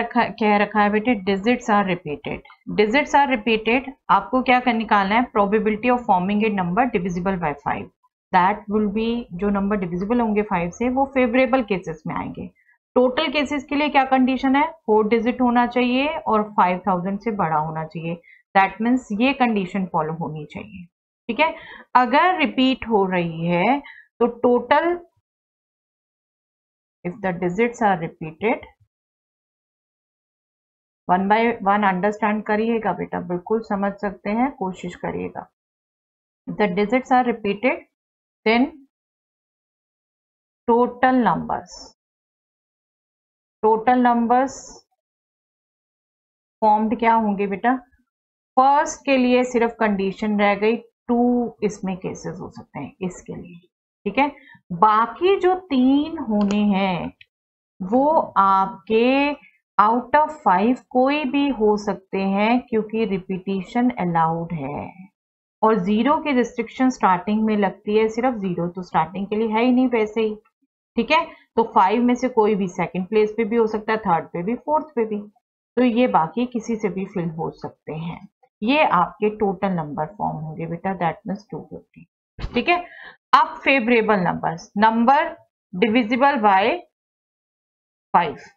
रखा है बेटे digits are repeated. Digits are repeated, आपको क्या निकालना है? Probability of forming a number divisible by 5। That will be, जो नंबर डिविजिबल होंगे 5 से वो फेवरेबल केसेस में आएंगे। टोटल केसेस के लिए क्या कंडीशन है? 4 डिजिट होना चाहिए और 5000 से बड़ा होना चाहिए। दैट मीन्स ये कंडीशन फॉलो होनी चाहिए। ठीक है, अगर रिपीट हो रही है तो total, if the digits are repeated, 1 by 1 understand करिएगा बेटा, बिल्कुल समझ सकते हैं, कोशिश करिएगा। The digits are repeated then total numbers formed क्या होंगे बेटा? फर्स्ट के लिए सिर्फ कंडीशन रह गई 2, इसमें केसेस हो सकते हैं इसके लिए। ठीक है, बाकी जो 3 होने हैं वो आपके आउट ऑफ 5 कोई भी हो सकते हैं, क्योंकि रिपीटिशन अलाउड है। और 0 की रिस्ट्रिक्शन स्टार्टिंग में लगती है, सिर्फ 0 तो स्टार्टिंग के लिए है ही नहीं वैसे ही। ठीक है, तो 5 में से कोई भी सेकंड प्लेस पे भी हो सकता है, थर्ड पे भी, फोर्थ पे भी, तो ये बाकी किसी से भी फिल हो सकते हैं। ये आपके टोटल नंबर फॉर्म होंगे बेटा, दैट मीन्स 250। ठीक है, अब favourable numbers, number divisible by 5।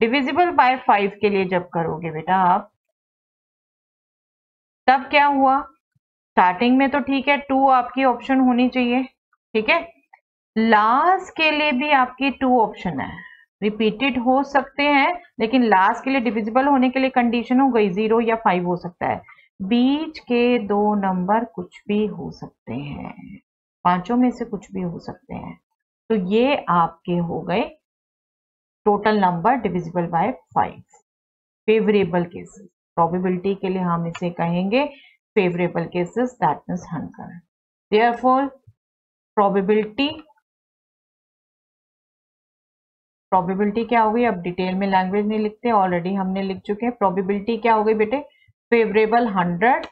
Divisible by 5 के लिए जब करोगे बेटा आप, तब क्या हुआ? स्टार्टिंग में तो ठीक है 2 आपकी ऑप्शन होनी चाहिए। ठीक है, लास्ट के लिए भी आपकी 2 ऑप्शन है, रिपीटेड हो सकते हैं, लेकिन लास्ट के लिए डिविजिबल होने के लिए कंडीशन हो गई 0 या 5 हो सकता है। बीच के 2 नंबर कुछ भी हो सकते हैं, पांचों में से कुछ भी हो सकते हैं। तो ये आपके हो गए total number divisible by 5, favourable cases. Probability के लिए हम इसे कहेंगे favourable cases, that means 100। Therefore probability क्या हो गई? अब डिटेल में लैंग्वेज नहीं लिखते, ऑलरेडी हमने लिख चुके हैं। प्रोबेबिलिटी क्या हो गई बेटे? फेवरेबल 100,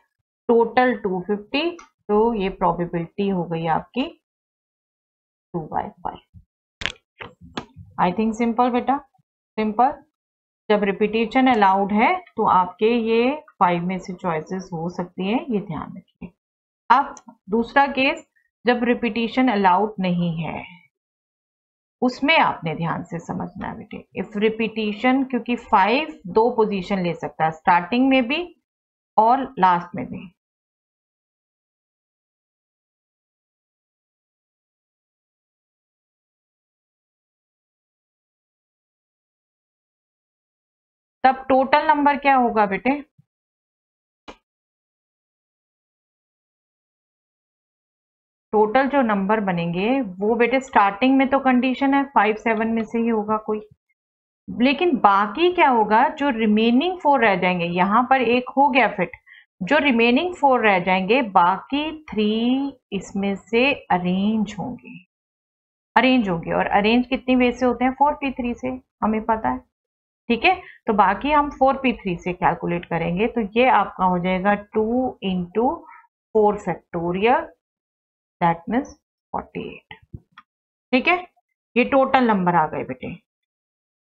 टोटल 250, तो ये प्रोबेबिलिटी हो गई आपकी 2/5। आई थिंक सिंपल बेटा, सिंपल। जब रिपीटेशन अलाउड है तो आपके ये 5 में से चॉइसेस हो सकती है, ये ध्यान रखिए। अब दूसरा केस, जब रिपीटेशन अलाउड नहीं है, उसमें आपने ध्यान से समझना है बेटे। इफ रिपीटेशन, क्योंकि 5 2 पोजीशन ले सकता है, स्टार्टिंग में भी और लास्ट में भी। तब टोटल नंबर क्या होगा बेटे? टोटल जो नंबर बनेंगे वो बेटे, स्टार्टिंग में तो कंडीशन है 5 7 में से ही होगा कोई, लेकिन बाकी क्या होगा? जो रिमेनिंग 4 रह जाएंगे, यहां पर एक हो गया फिट, जो रिमेनिंग 4 रह जाएंगे, बाकी 3 इसमें से अरेंज होंगे। और अरेंज कितनी वे से होते हैं? 4p3 से, हमें पता है। ठीक है, तो बाकी हम 4p3 से कैलकुलेट करेंगे, तो ये आपका हो जाएगा 2 × 4 फैक्टोरियल दैट मीन्स 48। ठीक है, ये टोटल नंबर आ गए बेटे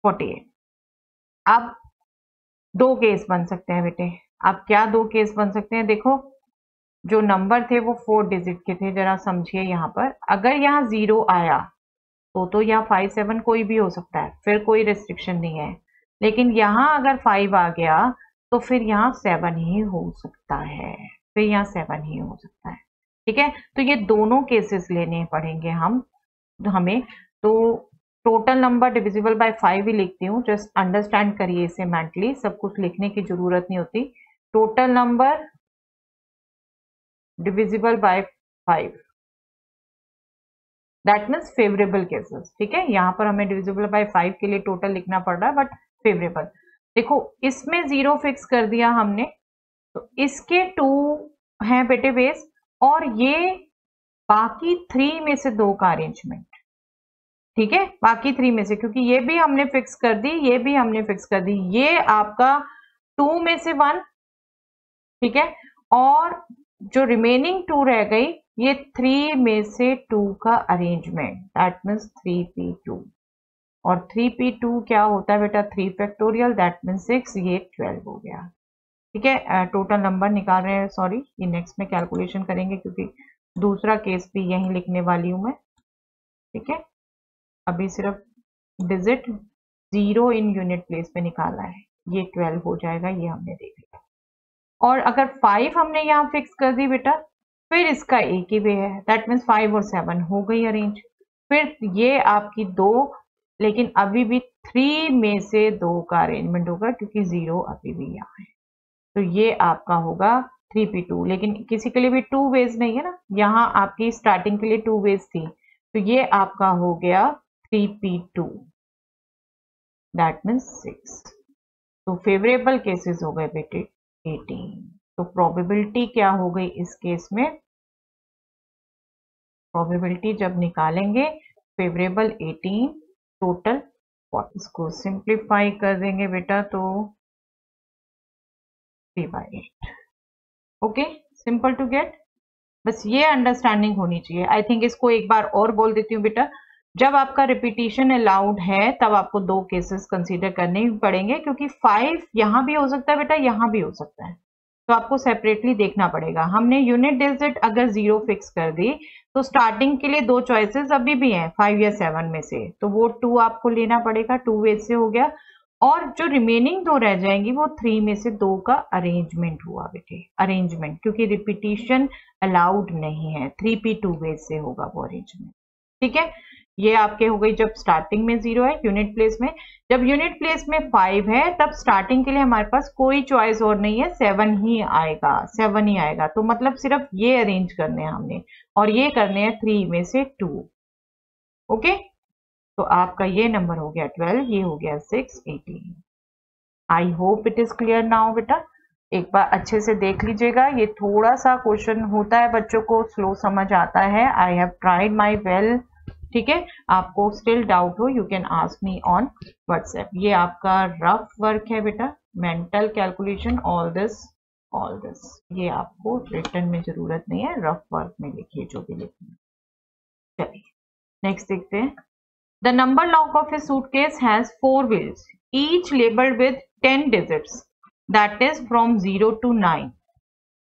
48। अब दो केस बन सकते हैं बेटे। अब क्या दो केस बन सकते हैं? देखो जो नंबर थे वो 4 डिजिट के थे, जरा समझिए यहाँ पर। अगर यहाँ 0 आया तो यहाँ 5 7 कोई भी हो सकता है, फिर कोई रिस्ट्रिक्शन नहीं है। लेकिन यहाँ अगर 5 आ गया तो फिर यहाँ 7 ही हो सकता है, फिर यहाँ 7 ही हो सकता है। ठीक है, तो ये दोनों केसेस लेने पड़ेंगे हमें। तो टोटल नंबर डिविजिबल बाय 5 ही लिखती हूँ, जस्ट अंडरस्टैंड करिए इसे मेंटली, सब कुछ लिखने की जरूरत नहीं होती। Total number divisible by 5 that means favourable cases. ठीक है, यहाँ पर हमें डिविजिबल बाय 5 के लिए टोटल लिखना पड़ रहा है, बट फेवरेबल। देखो इसमें 0 फिक्स कर दिया हमने, तो इसके 2 हैं बेटे बेस, और ये बाकी 3 में से 2 का अरेंजमेंट। ठीक है, बाकी 3 में से, क्योंकि ये भी हमने फिक्स कर दी, ये भी हमने फिक्स कर दी, ये आपका 2 में से 1। ठीक है, और जो रिमेनिंग 2 रह गई, ये 3 में से 2 का अरेंजमेंट दैट मीन्स 3p2। और 3p2 क्या होता है बेटा? 3 फैक्टोरियल दैट मीन्स 6, ये 12 हो गया। ठीक है, टोटल नंबर निकाल रहे हैं, सॉरी ये नेक्स्ट में कैलकुलेशन करेंगे क्योंकि दूसरा केस भी यहीं लिखने वाली हूं मैं। ठीक है, अभी सिर्फ डिजिट 0 इन यूनिट प्लेस पे निकाला है, ये 12 हो जाएगा, ये हमने देख लिया। और अगर 5 हमने यहाँ फिक्स कर दी बेटा, फिर इसका एक ही वे है, दैट मीन्स 5 और 7 हो गई अरेंज। फिर ये आपकी 2, लेकिन अभी भी 3 में से 2 का अरेंजमेंट होगा क्योंकि 0 अभी भी यहाँ है, तो ये आपका होगा 3p2। लेकिन किसी के लिए भी 2 वेज नहीं है ना, यहाँ आपकी स्टार्टिंग के लिए 2 वेज थी, तो ये आपका हो गया 3p2 दैट मीन्स 6। तो फेवरेबल केसेस हो गए बेटे 18। तो प्रोबेबिलिटी क्या हो गई इस केस में? प्रोबेबिलिटी जब निकालेंगे फेवरेबल 18, टोटल, इसको सिंप्लीफाई कर देंगे बेटा तो 3/8। Okay, simple to get. बस ये अंडरस्टैंडिंग होनी चाहिए। आई थिंक इसको एक बार और बोल देती हूँ बेटा, जब आपका रिपीटिशन अलाउड है तब आपको 2 केसेस कंसीडर करने ही पड़ेंगे, क्योंकि 5 यहाँ भी हो सकता है बेटा, यहाँ भी हो सकता है, तो आपको सेपरेटली देखना पड़ेगा। हमने यूनिट डिजिट अगर 0 फिक्स कर दी तो स्टार्टिंग के लिए 2 चॉइसेस अभी भी हैं, 5 या 7 में से, तो वो 2 आपको लेना पड़ेगा, 2 वेज से हो गया। और जो रिमेनिंग 2 रह जाएंगी वो 3 में से 2 का अरेंजमेंट हुआ बेटे, अरेंजमेंट, क्योंकि रिपीटिशन अलाउड नहीं है, 3p2 वेज से होगा वो अरेंजमेंट। ठीक है, ये आपके हो गई जब स्टार्टिंग में 0 है यूनिट प्लेस में। जब यूनिट प्लेस में 5 है तब स्टार्टिंग के लिए हमारे पास कोई चॉइस और नहीं है, 7 ही आएगा, 7 ही आएगा। तो मतलब सिर्फ ये अरेंज करने हैं हमने, और ये करने हैं 3 में से 2। ओके, तो आपका ये नंबर हो गया 12, ये हो गया 6, 18। I hope it is clear now बेटा। एक बार अच्छे से देख लीजिएगा, ये थोड़ा सा क्वेश्चन होता है बच्चों को स्लो समझ आता है। I have tried my well. ठीक है, आपको स्टिल डाउट हो you can ask me on WhatsApp. ये आपका रफ वर्क है बेटा, मेंटल कैलकुलेशन, ऑल दिस ये आपको रिटन में जरूरत नहीं है, रफ वर्क में लिखिए जो भी लिखना। चलिए नेक्स्ट देखते हैं। The number lock of A suitcase has 4 wheels, each labeled with 10 digits, that is from 0 to 9.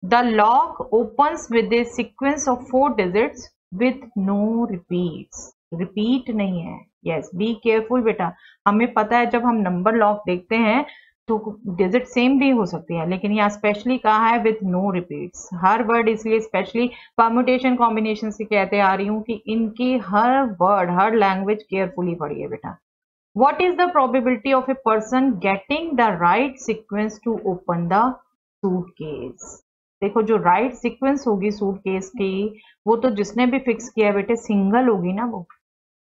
The lock opens with a sequence of 4 digits with no repeats. Repeat नहीं है। यस, बी केयरफुल बेटा। हमें पता है जब हम number lock देखते हैं तो डिजिट सेम भी हो सकती है, लेकिन यहाँ स्पेशली कहा है विथ नो रिपीट्स। हर वर्ड इसलिए स्पेशली परम्यूटेशन कॉम्बिनेशन से कहते आ रही हूँ कि इनकी हर वर्ड, हर लैंग्वेज केयरफुली पढ़िए बेटा। What is the probability of a person getting the right sequence to open the suitcase? देखो जो राइट सीक्वेंस होगी सूटकेस की, वो तो जिसने भी फिक्स किया बेटे सिंगल होगी ना, वो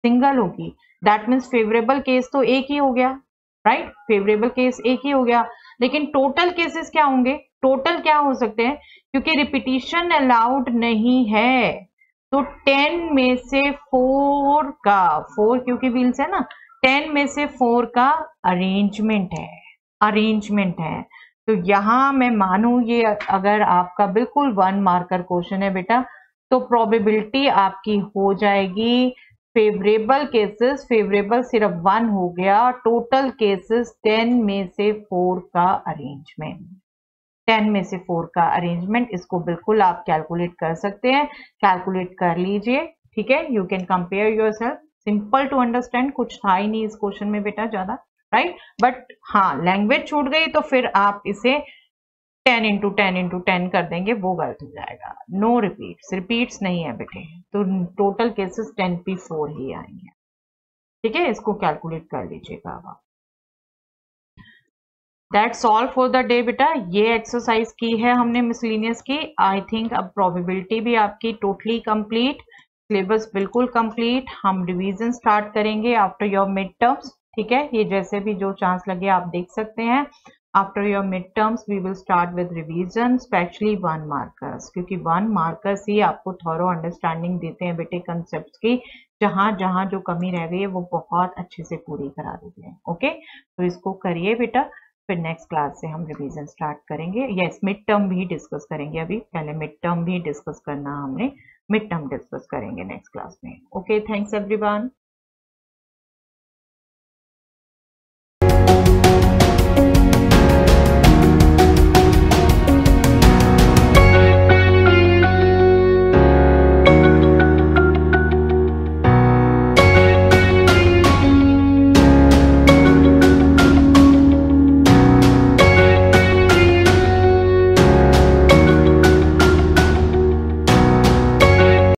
सिंगल होगी। दैट मीन्स फेवरेबल केस तो एक ही हो गया, राइट, फेवरेबल केस एक ही हो गया। लेकिन टोटल केसेस क्या होंगे? टोटल क्या हो सकते हैं? क्योंकि रिपीटिशन अलाउड नहीं है, तो 10 में से 4 का, 4 क्योंकि व्हील्स है ना, 10 में से 4 का अरेंजमेंट है, तो यहाँ मैं मानूं ये अगर आपका बिल्कुल 1 मार्कर क्वेश्चन है बेटा, तो प्रोबेबिलिटी आपकी हो जाएगी फेवरेबल केसेस, फेवरेबल सिर्फ 1 हो गया, टोटल केसेस 10 में से 4 का अरेंजमेंट, 10 में से 4 का अरेंजमेंट। इसको बिल्कुल आप कैलकुलेट कर सकते हैं, कैलकुलेट कर लीजिए, ठीक है। You can compare yourself, simple to understand, कुछ था ही नहीं इस क्वेश्चन में बेटा ज्यादा, राइट। बट हाँ, लैंग्वेज छूट गई तो फिर आप इसे 10 इंटू 10 इंटू 10 कर देंगे, वो गलत हो जाएगा। नो रिपीट्स, रिपीट्स नहीं है बेटे, तो टोटल केसेस 10p4 ही आएंगे, ठीक है। इसको कैलकुलेट कर लीजिएगा आप। That's all for the day बेटा। ये एक्सरसाइज की है हमने मिसलिनियस की। आई थिंक अब प्रोबेबिलिटी भी आपकी टोटली कंप्लीट, सिलेबस बिल्कुल कंप्लीट। हम रिवीजन स्टार्ट करेंगे आफ्टर योर मिड टर्म्स, ठीक है। ये जैसे भी जो चांस लगे आप देख सकते हैं। After your mid terms we will start with revision, specially 1 markers, क्योंकि 1 मार्कर्स ही आपको थॉरो अंडरस्टैंडिंग देते हैं बेटे कंसेप्ट की। जहां जहां जो कमी रह गई है वो बहुत अच्छे से पूरी करा देते हैं, ओके। तो इसको करिए बेटा, फिर नेक्स्ट क्लास से हम रिवीजन स्टार्ट करेंगे। यस, मिड टर्म भी डिस्कस करेंगे, अभी पहले मिड टर्म भी डिस्कस करना, हमने मिड टर्म डिस्कस करेंगे नेक्स्ट क्लास में। Okay, thanks everyone.